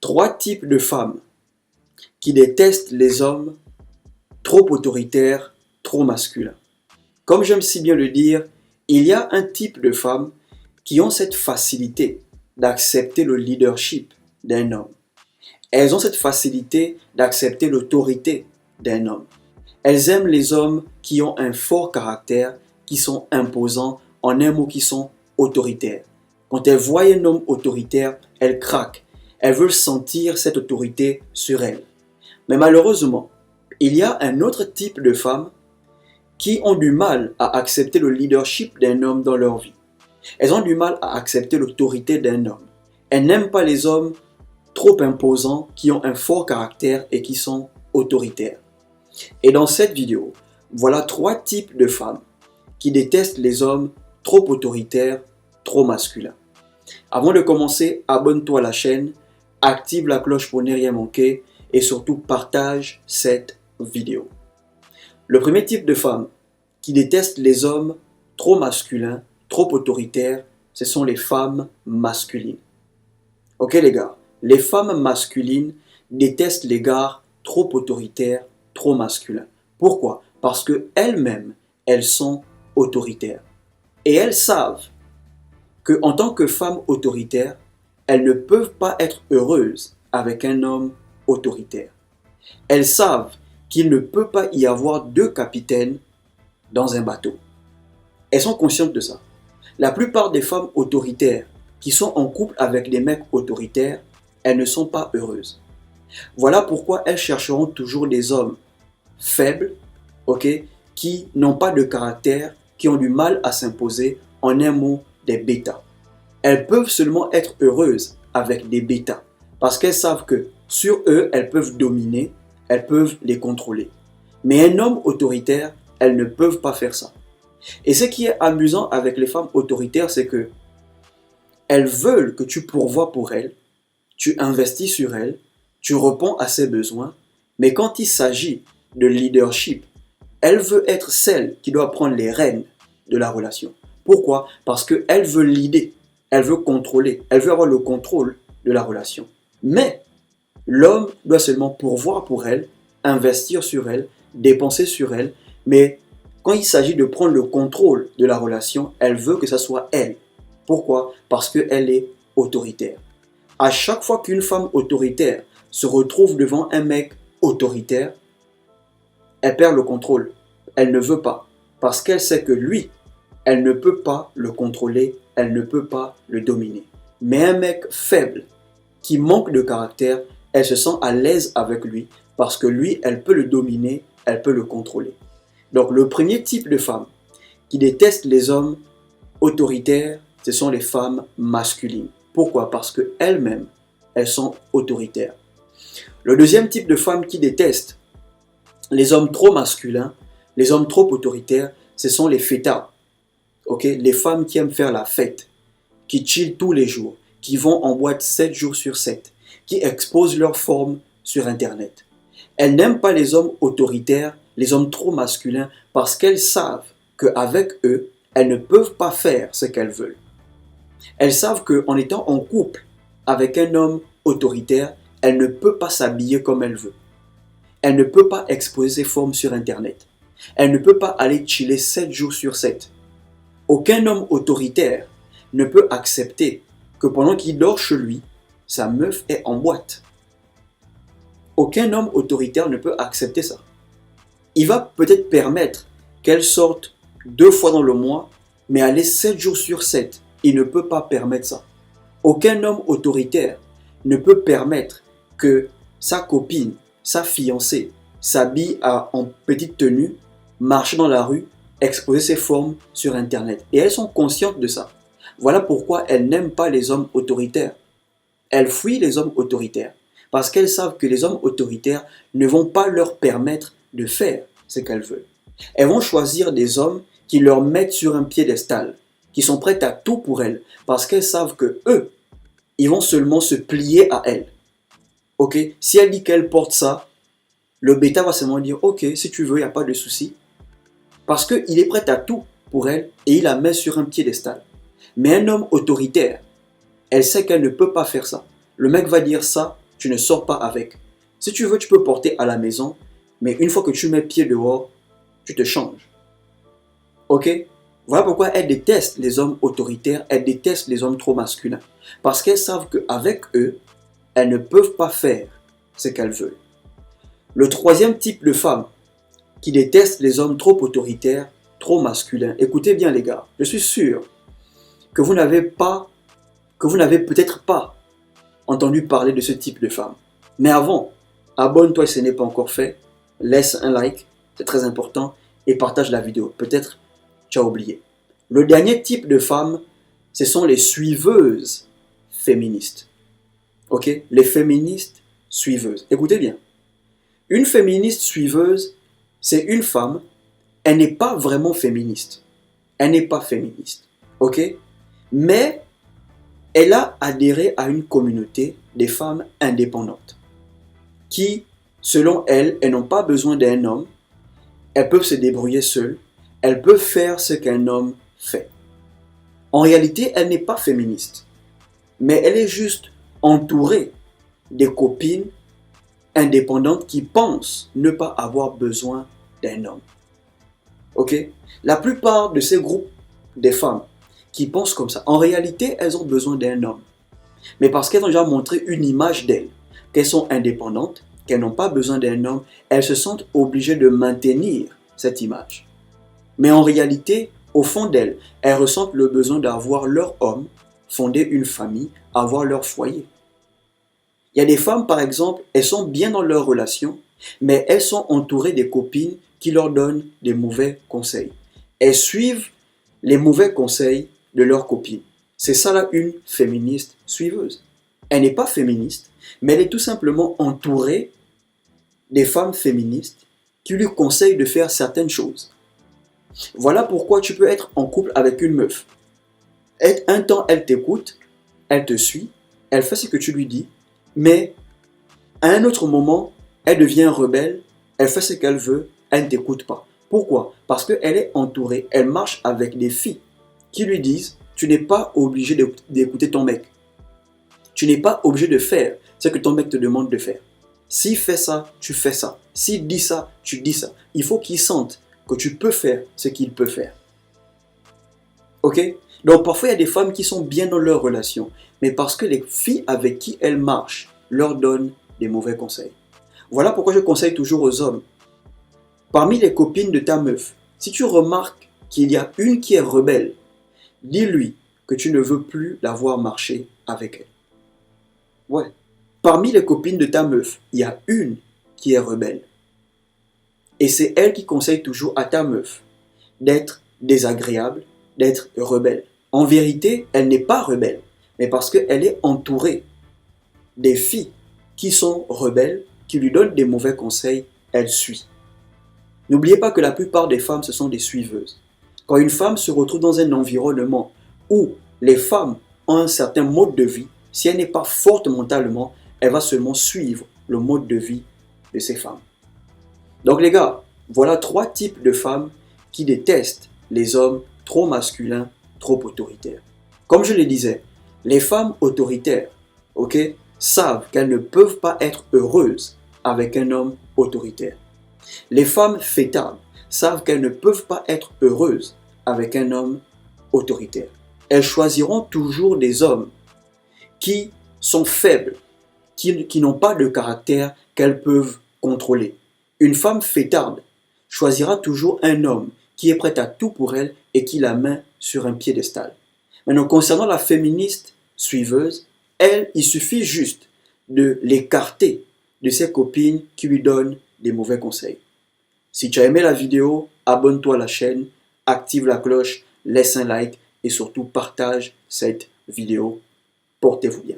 Trois types de femmes qui détestent les hommes trop autoritaires, trop masculins. Comme j'aime si bien le dire, il y a un type de femmes qui ont cette facilité d'accepter le leadership d'un homme. Elles ont cette facilité d'accepter l'autorité d'un homme. Elles aiment les hommes qui ont un fort caractère, qui sont imposants, en un mot qui sont autoritaires. Quand elles voient un homme autoritaire, elles craquent. Elles veulent sentir cette autorité sur elles. Mais malheureusement, il y a un autre type de femmes qui ont du mal à accepter le leadership d'un homme dans leur vie. Elles ont du mal à accepter l'autorité d'un homme. Elles n'aiment pas les hommes trop imposants, qui ont un fort caractère et qui sont autoritaires. Et dans cette vidéo, voilà trois types de femmes qui détestent les hommes trop autoritaires, trop masculins. Avant de commencer, abonne-toi à la chaîne, active la cloche pour ne rien manquer et surtout partage cette vidéo. Le premier type de femme qui déteste les hommes trop masculins, trop autoritaires, ce sont les femmes masculines. Ok les gars, les femmes masculines détestent les gars trop autoritaires, trop masculins. Pourquoi? Parce qu'elles-mêmes, elles sont autoritaires. Et elles savent qu'en tant que femmes autoritaires, elles ne peuvent pas être heureuses avec un homme autoritaire. Elles savent qu'il ne peut pas y avoir deux capitaines dans un bateau. Elles sont conscientes de ça. La plupart des femmes autoritaires qui sont en couple avec des mecs autoritaires, elles ne sont pas heureuses. Voilà pourquoi elles chercheront toujours des hommes faibles, qui n'ont pas de caractère, qui ont du mal à s'imposer, en un mot, des bêtas. Elles peuvent seulement être heureuses avec des bêtas, parce qu'elles savent que sur eux, elles peuvent dominer, elles peuvent les contrôler. Mais un homme autoritaire, elles ne peuvent pas faire ça. Et ce qui est amusant avec les femmes autoritaires, c'est que elles veulent que tu pourvoies pour elles, tu investis sur elles, tu réponds à ses besoins, mais quand il s'agit de leadership, elle veut être celle qui doit prendre les rênes de la relation. Pourquoi? Parce qu'elle veut leader, elle veut contrôler, elle veut avoir le contrôle de la relation. Mais l'homme doit seulement pourvoir pour elle, investir sur elle, dépenser sur elle, mais quand il s'agit de prendre le contrôle de la relation, elle veut que ce soit elle. Pourquoi? Parce qu'elle est autoritaire. À chaque fois qu'une femme autoritaire se retrouve devant un mec autoritaire, elle perd le contrôle. Elle ne veut pas. Parce qu'elle sait que lui, elle ne peut pas le contrôler, elle ne peut pas le dominer. Mais un mec faible, qui manque de caractère, elle se sent à l'aise avec lui parce que lui, elle peut le dominer, elle peut le contrôler. Donc le premier type de femme qui déteste les hommes autoritaires, ce sont les femmes masculines. Pourquoi? Parce qu'elles-mêmes, elles sont autoritaires. Le deuxième type de femme qui déteste les hommes trop masculins, les hommes trop autoritaires, ce sont les fêtards. Les femmes qui aiment faire la fête, qui chillent tous les jours, qui vont en boîte 7 jours sur 7, qui exposent leur forme sur Internet. Elles n'aiment pas les hommes autoritaires, les hommes trop masculins, parce qu'elles savent qu'avec eux, elles ne peuvent pas faire ce qu'elles veulent. Elles savent qu'en étant en couple avec un homme autoritaire, elle ne peut pas s'habiller comme elle veut. Elle ne peut pas exposer ses formes sur Internet. Elle ne peut pas aller chiller 7 jours sur 7. Aucun homme autoritaire ne peut accepter que pendant qu'il dort chez lui, sa meuf est en boîte. Aucun homme autoritaire ne peut accepter ça. Il va peut-être permettre qu'elle sorte 2 fois dans le mois, mais aller 7 jours sur 7, il ne peut pas permettre ça. Aucun homme autoritaire ne peut permettre que sa copine, sa fiancée, s'habille en petite tenue, marche dans la rue, exposer ses formes sur Internet. Et elles sont conscientes de ça. Voilà pourquoi elles n'aiment pas les hommes autoritaires. Elles fuient les hommes autoritaires parce qu'elles savent que les hommes autoritaires ne vont pas leur permettre de faire ce qu'elles veulent. Elles vont choisir des hommes qui leur mettent sur un piédestal, qui sont prêts à tout pour elles parce qu'elles savent que eux, ils vont seulement se plier à elles. Si elle dit qu'elle porte ça, le bêta va seulement dire ok, si tu veux, il n'y a pas de souci. Parce qu'il est prêt à tout pour elle et il la met sur un piédestal. Mais un homme autoritaire, elle sait qu'elle ne peut pas faire ça. Le mec va dire ça, tu ne sors pas avec. Si tu veux, tu peux porter à la maison, mais une fois que tu mets pied dehors, tu te changes. Ok? Voilà pourquoi elles détestent les hommes autoritaires, elles détestent les hommes trop masculins. Parce qu'elles savent qu'avec eux, elles ne peuvent pas faire ce qu'elles veulent. Le troisième type de femme qui déteste les hommes trop autoritaires, trop masculins. Écoutez bien les gars, je suis sûr que vous n'avez peut-être pas entendu parler de ce type de femme. Mais avant, abonne-toi si ce n'est pas encore fait, laisse un like, c'est très important, et partage la vidéo. Peut-être tu as oublié. Le dernier type de femme, ce sont les suiveuses féministes. Ok? Les féministes suiveuses. Écoutez bien. Une féministe suiveuse, c'est une femme, elle n'est pas vraiment féministe. Elle n'est pas féministe. Ok? Mais elle a adhéré à une communauté des femmes indépendantes qui, selon elles, elles n'ont pas besoin d'un homme, elles peuvent se débrouiller seules, elles peuvent faire ce qu'un homme fait. En réalité, elle n'est pas féministe, mais elle est juste entourée des copines indépendantes qui pensent ne pas avoir besoin d'un homme. Ok? La plupart de ces groupes des femmes qui pensent comme ça, en réalité, elles ont besoin d'un homme. Mais parce qu'elles ont déjà montré une image d'elles, qu'elles sont indépendantes, qu'elles n'ont pas besoin d'un homme, elles se sentent obligées de maintenir cette image. Mais en réalité, au fond d'elles, elles ressentent le besoin d'avoir leur homme, fonder une famille, avoir leur foyer. Il y a des femmes, par exemple, elles sont bien dans leur relation, mais elles sont entourées des copines qui leur donnent des mauvais conseils. Elles suivent les mauvais conseils de leurs copines. C'est ça là une féministe suiveuse. Elle n'est pas féministe, mais elle est tout simplement entourée des femmes féministes qui lui conseillent de faire certaines choses. Voilà pourquoi tu peux être en couple avec une meuf. Un temps, elle t'écoute, elle te suit, elle fait ce que tu lui dis, mais à un autre moment, elle devient rebelle, elle fait ce qu'elle veut, elle ne t'écoute pas. Pourquoi? Parce qu'elle est entourée, elle marche avec des filles qui lui disent « Tu n'es pas obligé d'écouter ton mec. Tu n'es pas obligé de faire ce que ton mec te demande de faire. S'il fait ça, tu fais ça. S'il dit ça, tu dis ça. Il faut qu'il sente que tu peux faire ce qu'il peut faire. » Ok? Donc parfois, il y a des femmes qui sont bien dans leur relation, mais parce que les filles avec qui elles marchent leur donnent des mauvais conseils. Voilà pourquoi je conseille toujours aux hommes. Parmi les copines de ta meuf, si tu remarques qu'il y a une qui est rebelle, dis-lui que tu ne veux plus la voir marcher avec elle. Ouais. Parmi les copines de ta meuf, il y a une qui est rebelle. Et c'est elle qui conseille toujours à ta meuf d'être désagréable, d'être rebelle. En vérité, elle n'est pas rebelle, mais parce qu'elle est entourée des filles qui sont rebelles, qui lui donnent des mauvais conseils, elle suit. N'oubliez pas que la plupart des femmes, ce sont des suiveuses. Quand une femme se retrouve dans un environnement où les femmes ont un certain mode de vie, si elle n'est pas forte mentalement, elle va seulement suivre le mode de vie de ces femmes. Donc les gars, voilà 3 types de femmes qui détestent les hommes trop masculins, trop autoritaires. Comme je le disais, les femmes autoritaires, ok, savent qu'elles ne peuvent pas être heureuses avec un homme autoritaire. Les femmes fêtardes savent qu'elles ne peuvent pas être heureuses avec un homme autoritaire. Elles choisiront toujours des hommes qui sont faibles, qui n'ont pas de caractère qu'elles peuvent contrôler. Une femme fêtarde choisira toujours un homme qui est prêt à tout pour elle et qui la met sur un piédestal. Maintenant, concernant la féministe suiveuse, elle, il suffit juste de l'écarter de ses copines qui lui donnent des mauvais conseils. Si tu as aimé la vidéo, abonne-toi à la chaîne, active la cloche, laisse un like et surtout partage cette vidéo. Portez-vous bien.